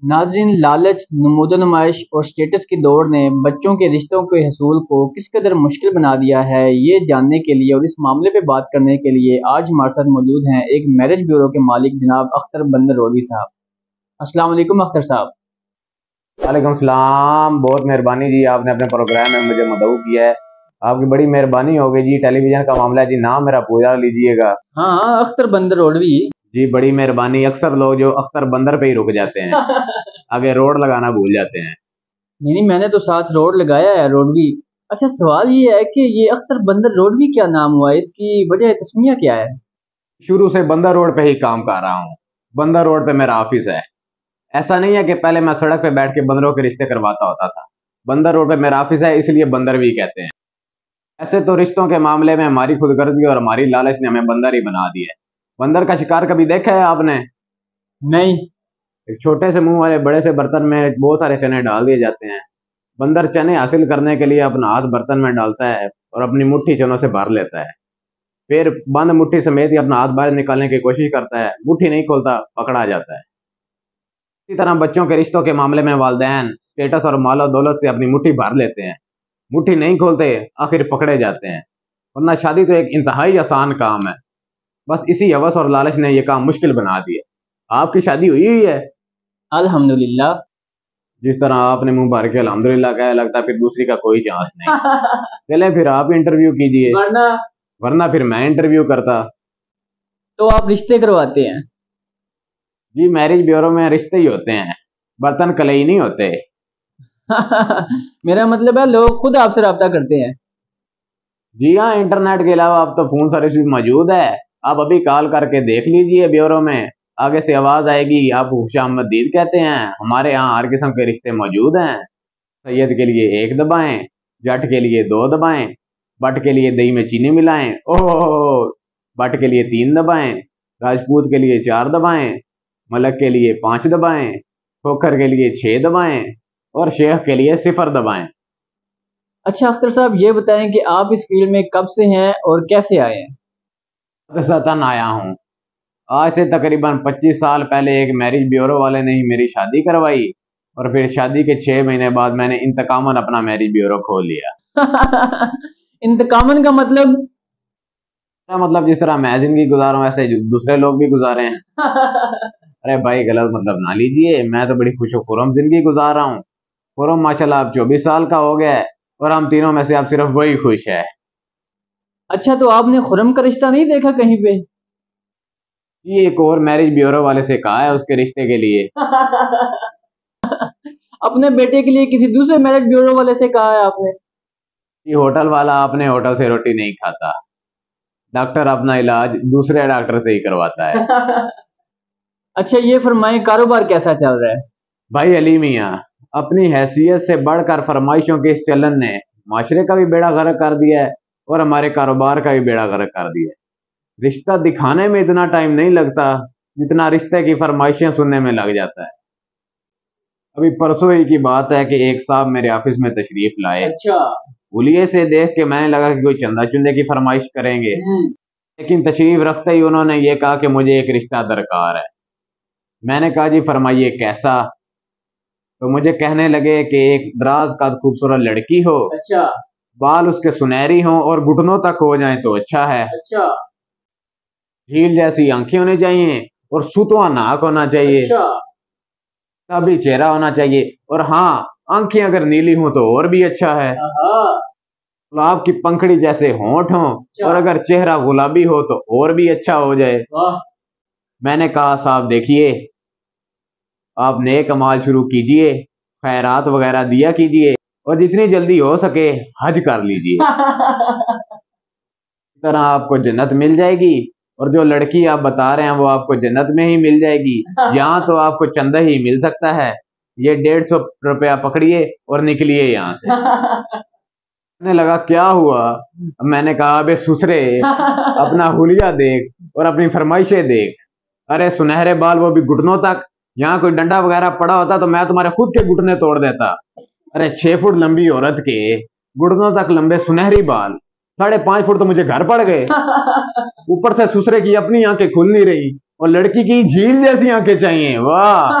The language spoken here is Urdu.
ناظرین، لالچ، نمود و نمائش اور سٹیٹس کی دوڑ نے بچوں کے رشتوں کے حصول کو کس قدر مشکل بنا دیا ہے، یہ جاننے کے لیے اور اس معاملے پہ بات کرنے کے لیے آج ہمارے ساتھ موجود ہیں ایک میرج بیورو کے مالک جناب اختر بندر روڈی صاحب۔ السلام علیکم اختر صاحب۔ وعلیکم السلام، بہت مہربانی جی، آپ نے اپنے پروگرام میں مجھے مدعو کیا ہے، آپ کی بڑی مہربانی ہوگی جی۔ ٹیلی ویژن کا معاملہ ہے جی، نام میرا پورا لیجئے گا۔ ہاں اختر بندر روڈی جی بڑی مہربانی۔ اکثر لوگ جو اختر بندر پہ ہی رک جاتے ہیں، آگے روڈ لگانا بھول جاتے ہیں۔ نہیں، میں نے تو ساتھ روڈ لگایا ہے، روڈوی۔ اچھا، سوال یہ ہے کہ یہ اختر بندر روڈوی کیا نام ہوا ہے، اس کی وجہ تسمیہ کیا ہے؟ شروع سے بندر روڈ پہ ہی کام کر رہا ہوں، بندر روڈ پہ میرا آفس ہے۔ ایسا نہیں ہے کہ پہلے میں سڑک پہ بیٹھ کے بندروں کے رشتے کرواتا ہوتا تھا، بندر روڈ پہ میرا آفس ہے، اس لیے بندر بھی کہتے ہیں۔ ایسے تو رشتوں کے معاملے میں ہماری خود غرضی اور ہماری لالچ نے ہمیں بندر ہی بنا دیا ہے۔ بندر کا شکار کبھی دیکھا ہے آپ نے؟ نہیں۔ ایک چھوٹے سے منہ والے بڑے سے برتن میں بہت سارے چنے ڈال دیے جاتے ہیں، بندر چنے حاصل کرنے کے لیے اپنا ہاتھ برتن میں ڈالتا ہے اور اپنی مٹھی چنوں سے بھر لیتا ہے، پھر بند مٹھی سمیت ہی اپنا ہاتھ باہر نکالنے کی کوشش کرتا ہے، مٹھی نہیں کھولتا، پکڑا جاتا ہے۔ اسی طرح بچوں کے رشتوں کے معاملے میں والدین سٹیٹس اور مال و دولت سے اپنی مٹھی بھر لیتے ہیں، مٹھی نہیں کھولتے، آخر پکڑے جاتے ہیں۔ ورنہ شادی تو ایک انتہائی آسان کام ہے، بس اسی ہوس اور لالچ نے یہ کام مشکل بنا دیا۔ آپ کی شادی ہوئی ہے؟ الحمدللہ۔ جس طرح آپ نے منہ بھر کے الحمدللہ کہا، لگتا ہے پھر دوسری کا کوئی چانس نہیں۔ چلے پھر آپ انٹرویو کیجئے، ورنہ پھر میں انٹرویو کرتا۔ تو آپ رشتے کرواتے ہیں؟ جی میرج بیورو میں رشتے ہی ہوتے ہیں، برتن کلئی نہیں ہوتے۔ میرا مطلب ہے لوگ خود آپ سے رابطہ کرتے ہیں؟ جی ہاں، انٹرنیٹ کے علاوہ اب تو فون سروس بھی موجود ہے، آپ ابھی کال کر کے دیکھ لیجئے، بیورو میں آگے سے آواز آئے گی، آپ خوش آمدید کہتے ہیں۔ ہمارے ہاں ہر قسم کے رشتے موجود ہیں، سید کے لیے 1 دبائیں، جٹ کے لیے 2 دبائیں، بٹ کے لیے دہی میں چینی ملائیں، اوہ بٹ کے لیے 3 دبائیں، راجپوت کے لیے 4 دبائیں، ملک کے لیے 5 دبائیں، کھوکھر کے لیے 6 دبائیں اور شیخ کے لیے 0 دبائیں۔ اچھا اختر صاحب، یہ بتائیں کہ آپ اس فیلڈ میں کب سے ہیں اور کیسے آئے ہیں؟ پاکستان آیا ہوں، آج سے تقریباً 25 سال پہلے ایک میرج بیورو والے نے ہی میری شادی کروائی، اور پھر شادی کے 6 مہینے بعد میں نے انتقاماً اپنا میرج بیورو کھول لیا۔ انتقامن کا مطلب جس طرح میں زندگی گزاروں ایسے دوسرے لوگ بھی گزارے ہیں۔ ارے بھائی غلط مطلب نہ لیجئے، میں تو بڑی خوش و خرم زندگی گزار رہا ہوں۔ خرم ماشاءاللہ اب 24 سال کا ہو گیا ہے، اور ہم تینوں میں سے اب صرف وہی خوش ہے۔ اچھا، تو آپ نے خرم کا رشتہ نہیں دیکھا کہیں پہ؟ جی ایک اور میرج بیورو والے سے کہا ہے اس کے رشتے کے لیے۔ اپنے بیٹے کے لیے کسی دوسرے میرج بیورو والے سے کہا ہے آپ نے؟ جی ہوٹل والا اپنے ہوٹل سے روٹی نہیں کھاتا، ڈاکٹر اپنا علاج دوسرے ڈاکٹر سے ہی کرواتا ہے۔ اچھا یہ فرمائیں، کاروبار کیسا چل رہا ہے؟ بھائی علی میاں، اپنی حیثیت سے بڑھ کر فرمائشوں کے اس چلن نے معاشرے کا بھی بیڑا غرق کر دیا ہے اور ہمارے کاروبار کا بھی بیڑا غرق کر دیا ہے۔ رشتہ دکھانے میں اتنا ٹائم نہیں لگتا جتنا رشتے کی فرمائشیں سننے میں لگ جاتا ہے۔ ابھی پرسوں ہی کی بات ہے کہ ایک صاحب میرے آفس میں تشریف لائے، اچھا، بولیے سے دیکھ کے میں نے لگا کہ کوئی چندہ چندے کی فرمائش کریں گے، لیکن تشریف رکھتے ہی انہوں نے یہ کہا کہ مجھے ایک رشتہ درکار ہے۔ میں نے کہا جی فرمائیے کیسا؟ تو مجھے کہنے لگے کہ ایک دراز قد خوبصورت لڑکی ہو، اچھا بال اس کے سنہری ہوں اور گھٹنوں تک ہو جائیں تو اچھا ہے، اچھا جھیل جیسی آنکھیں ہونی چاہیے اور ستواں ناک ہونا چاہیے، اچھا تبھی چہرہ ہونا چاہیے، اور ہاں آنکھیں اگر نیلی ہوں تو اور بھی اچھا ہے، گلاب کی پنکھڑی جیسے ہونٹ ہوں، اور اگر چہرہ گلابی ہو تو اور بھی اچھا ہو جائے۔ میں نے کہا صاحب دیکھیے، آپ نیک اعمال شروع کیجئے، خیرات وغیرہ دیا کیجئے، اور جتنی جلدی ہو سکے حج کر لیجئے، اس طرح آپ کو جنت مل جائے گی، اور جو لڑکی آپ بتا رہے ہیں وہ آپ کو جنت میں ہی مل جائے گی، یہاں تو آپ کو چندہ ہی مل سکتا ہے، یہ 150 روپیہ پکڑیے اور نکلیے یہاں سے۔ میں نے لگا کیا ہوا؟ میں نے کہا بے سسرے، اپنا حلیہ دیکھ اور اپنی فرمائشیں دیکھ، ارے سنہرے بال وہ بھی گھٹنوں تک، یہاں کوئی ڈنڈا وغیرہ پڑا ہوتا تو میں تمہارے خود کے گھٹنے توڑ دیتا۔ ارے 6 فٹ لمبی عورت کے گھٹنوں تک لمبے سنہری بال، 5.5 فٹ تو مجھے گھر پڑ گئے، اوپر سے سسرے کی اپنی آنکھیں کھل نہیں رہی اور لڑکی کی جھیل جیسی آنکھیں چاہیے۔ واہ!